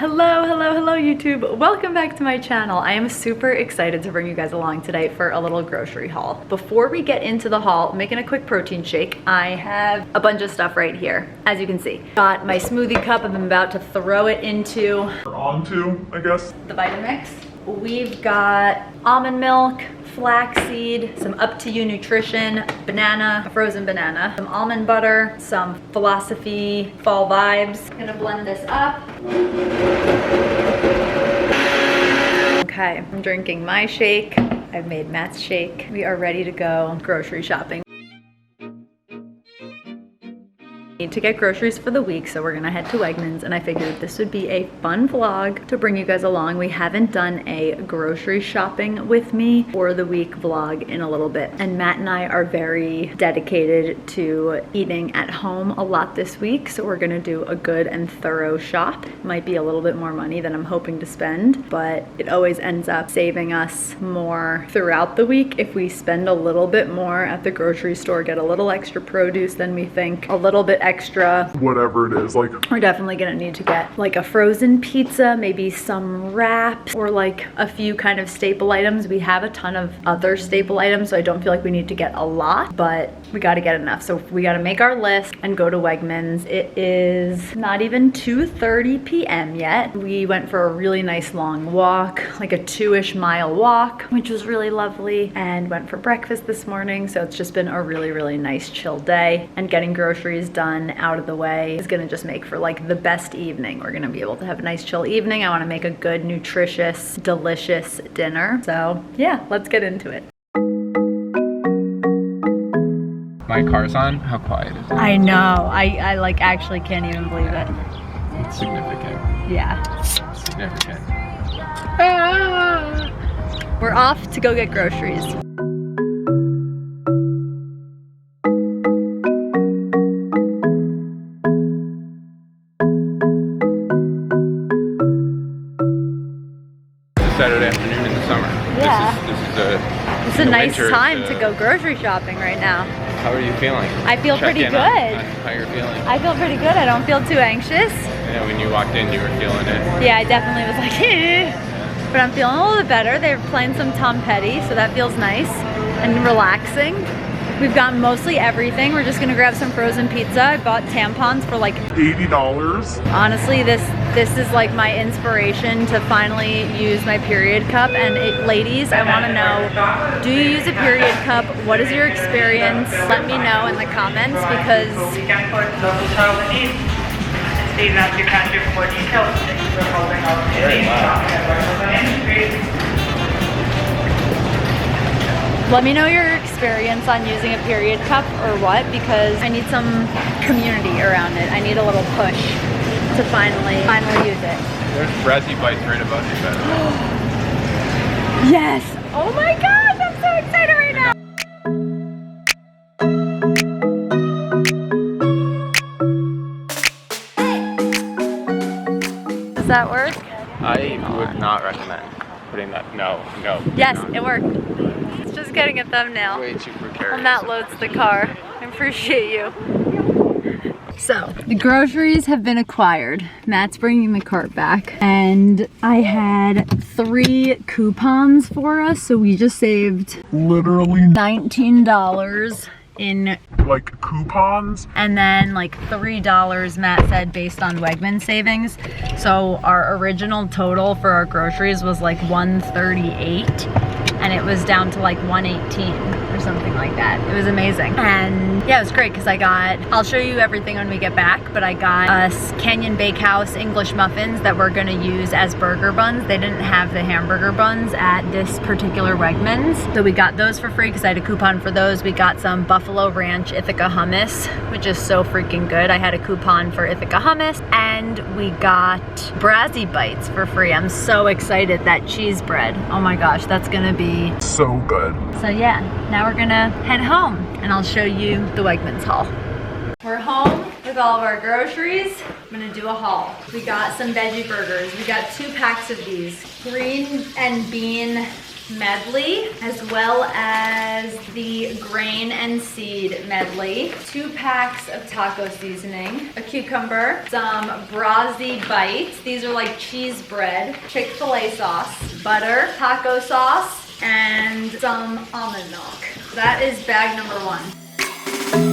Hello YouTube. Welcome back to my channel. I am super excited to bring you guys along today for a little grocery haul. Before we get into the haul, I'm making a quick protein shake. I have a bunch of stuff right here, as you can see. Got my smoothie cup. I'm about to throw it into, I guess, the Vitamix. We've got almond milk, flaxseed, some Up To You nutrition, banana, a frozen banana, some almond butter, some Philosophy Fall Vibes. Gonna blend this up. Okay, I'm drinking my shake. I've made Matt's shake. We are ready to go grocery shopping. Need to get groceries for the week, so we're gonna head to Wegmans, and I figured this would be a fun vlog to bring you guys along. We haven't done a grocery shopping with me for the week vlog in a little bit, and Matt and I are very dedicated to eating at home a lot this week, so we're gonna do a good and thorough shop. Might be a little bit more money than I'm hoping to spend, but it always ends up saving us more throughout the week if we spend a little bit more at the grocery store, get a little extra produce than we think, a little bit extra whatever it is. Like, we're definitely gonna need to get like a frozen pizza, maybe some wraps, or like a few kind of staple items. We have a ton of other staple items, so I don't feel like we need to get a lot, but we gotta get enough. So we gotta make our list and go to Wegmans. It is not even 2:30 p.m. yet. We went for a really nice long walk, like a 2-ish mile walk, which was really lovely, and went for breakfast this morning. So it's just been a really nice chill day, and getting groceries done out of the way is gonna just make for like the best evening. We're gonna be able to have a nice chill evening. I wanna make a good, nutritious, delicious dinner. So yeah, let's get into it. My car's on? How quiet is it? I know, I like actually can't even believe it. It's significant. Yeah. Significant. We're off to go get groceries. Saturday afternoon in the summer. Yeah. This It's a nice time to go grocery shopping right now. How are you feeling? I feel pretty good. How you're feeling? I feel pretty good. I don't feel too anxious. I know when you walked in, you were feeling it. Yeah, I definitely was like, but I'm feeling a little bit better. They're playing some Tom Petty, so that feels nice and relaxing. We've got mostly everything. We're just gonna grab some frozen pizza. I bought tampons for like $80. Honestly, this is like my inspiration to finally use my period cup. And ladies, I wanna know, do you use a period cup? What is your experience? Let me know in the comments, because let me know your experience on using a period cup or what, because I need some community around it. I need a little push to finally use it. There's Brazzy bites right above you, by the way. Yes! Oh my gosh, I'm so excited right now! Does that work? I would not recommend putting that. No. Yes, not. it worked. It's just getting a thumbnail. Way too precarious. And that loads the car. I appreciate you. So, the groceries have been acquired. Matt's bringing the cart back. And I had 3 coupons for us, so we just saved Literally $19 in like coupons. and then like $3 Matt said based on Wegmans savings. So our original total for our groceries was like $138, and it was down to like $118 or something like that. It was amazing. And yeah, it was great because I'll show you everything when we get back, but I got us Canyon Bakehouse English muffins that we're gonna use as burger buns. They didn't have the hamburger buns at this particular Wegmans, so we got those for free because I had a coupon for those. We got some Buffalo Ranch Ithaca hummus, which is so freaking good. I had a coupon for Ithaca hummus, and we got Brazzy bites for free. I'm so excited. That cheese bread, oh my gosh, that's gonna be So good. so. Yeah, now we're gonna head home and I'll show you the Wegmans haul. We're home with all of our groceries. I'm gonna do a haul. We got some veggie burgers. We got 2 packs of these. Green and bean medley, as well as the grain and seed medley, 2 packs of taco seasoning, a cucumber, some Brazzi bites. These are like cheese bread, Chick-fil-A sauce, butter, taco sauce, and some almond milk. That is bag number 1.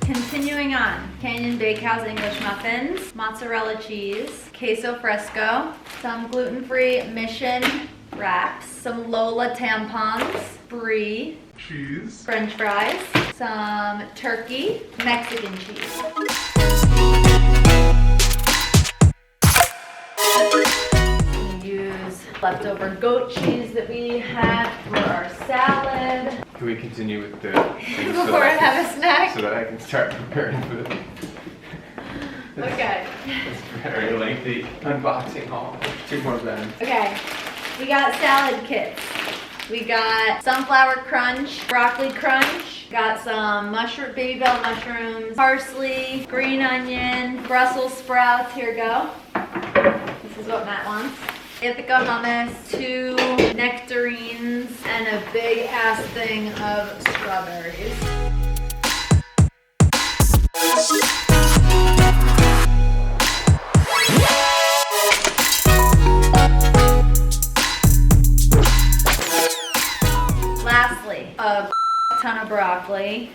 Continuing on, Canyon Bakehouse English muffins, mozzarella cheese, queso fresco, some gluten-free Mission wraps, some Lola tampons, brie, Cheese. French fries, some turkey, Mexican cheese. We use leftover goat cheese that we had for our salad. Can we continue with the things Before I have a snack. so that I can start preparing food? Okay. It's very lengthy unboxing haul. 2 more then. Okay. We got salad kits. We got sunflower crunch, broccoli crunch, got some baby bell mushrooms, parsley, green onion, Brussels sprouts. Here we go. This is what Matt wants. Ithaca hummus, 2 nectarines, and a big ass thing of strawberries. Lastly, a ton of broccoli.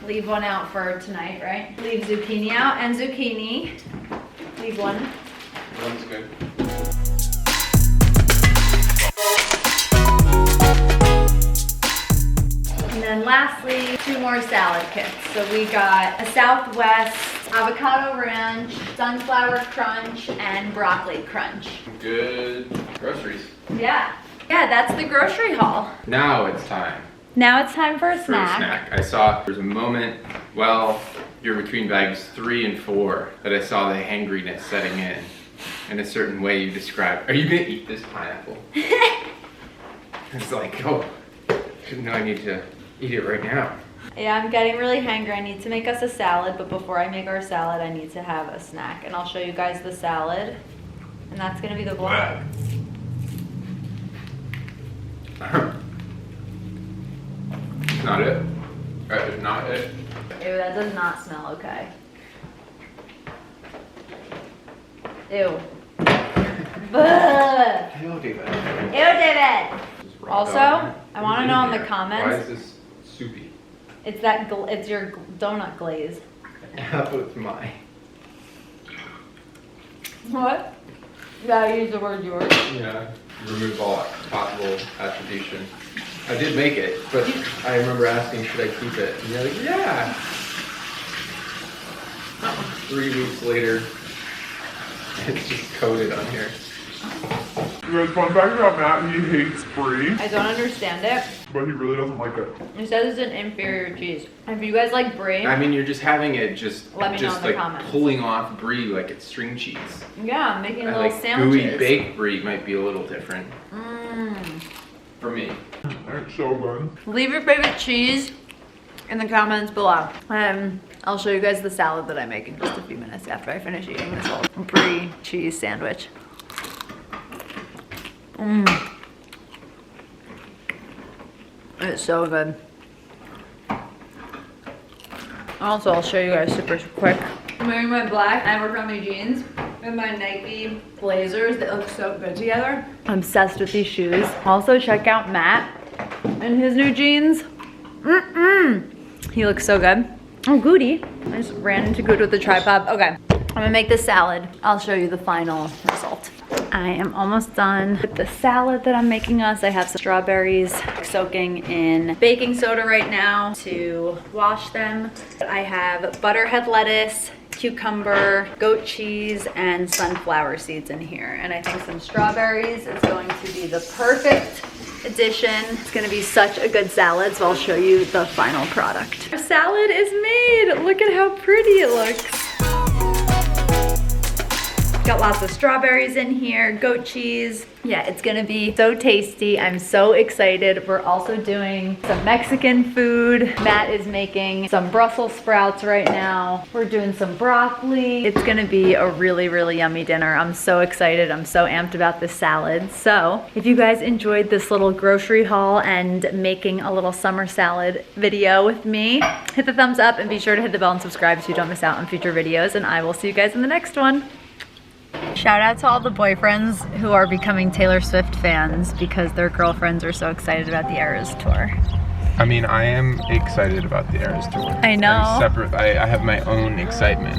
Leave one out for tonight, right? Leave zucchini out and zucchini. Leave one. One's good. And then lastly, 2 more salad kits. So we got a Southwest avocado ranch, sunflower crunch, and broccoli crunch. Good groceries. Yeah. Yeah, that's the grocery haul. Now it's time Now it's time for a for snack. a snack. I saw there's a moment, well, you're between bags 3 and 4, that I saw the hangriness setting in a certain way you described. Are you gonna eat this pineapple? It's like, oh, should know I need to eat it right now. Yeah, I'm getting really hangry. I need to make us a salad, but before I make our salad, I need to have a snack. And I'll show you guys the salad. And that's gonna be the vlog. It's not it. That is not it. Ew, that does not smell okay. Ew. Ugh. Hello, David. Ew, David. Also, I want to know in the Why comments. is this soupy? It's it's your donut glaze. It's mine. What? Yeah, use the word yours. Yeah. Remove all possible attribution. I did make it, but I remember asking, should I keep it? And you're like, yeah. 3 weeks later, it's just coated on here. You guys, fun fact about Matt, he hates brie, I don't understand it. but he really doesn't like it. It says it's an inferior cheese. If you guys like brie, I mean, you're just having it Let me know in the like comments. pulling off brie like it's string cheese. yeah, I'm making I little like sandwiches. gooey baked brie might be a little different Mmm. for me. It's so good. Leave your favorite cheese in the comments below. I'll show you guys the salad that I make in just a few minutes after I finish eating this whole brie cheese sandwich. Mmm. It's so good. Also, I'll show you guys super quick. I'm wearing my black Abercrombie jeans and my Nike blazers that look so good together. I'm obsessed with these shoes. Also, check out Matt and his new jeans. He looks so good. Oh, Goody. I just ran into Good with the tripod. Okay, I'm gonna make this salad. I'll show you the final result. I am almost done with the salad that I'm making us. I have some strawberries soaking in baking soda right now to wash them. I have butterhead lettuce, cucumber, goat cheese, and sunflower seeds in here. And I think some strawberries is going to be the perfect addition. It's gonna be such a good salad, so I'll show you the final product. Our salad is made. Look at how pretty it looks. Got lots of strawberries in here, goat cheese. Yeah, it's gonna be so tasty. I'm so excited. We're also doing some Mexican food. Matt is making some Brussels sprouts right now. We're doing some broccoli. It's gonna be a really, really yummy dinner. I'm so excited. I'm so amped about this salad. So if you guys enjoyed this little grocery haul and making a little summer salad video with me, hit the thumbs up and be sure to hit the bell and subscribe so you don't miss out on future videos, and I will see you guys in the next one. Shout out to all the boyfriends who are becoming Taylor Swift fans because their girlfriends are so excited about the Eras tour. I mean, I am excited about the Eras tour. I know. I'm separate. I have my own excitement.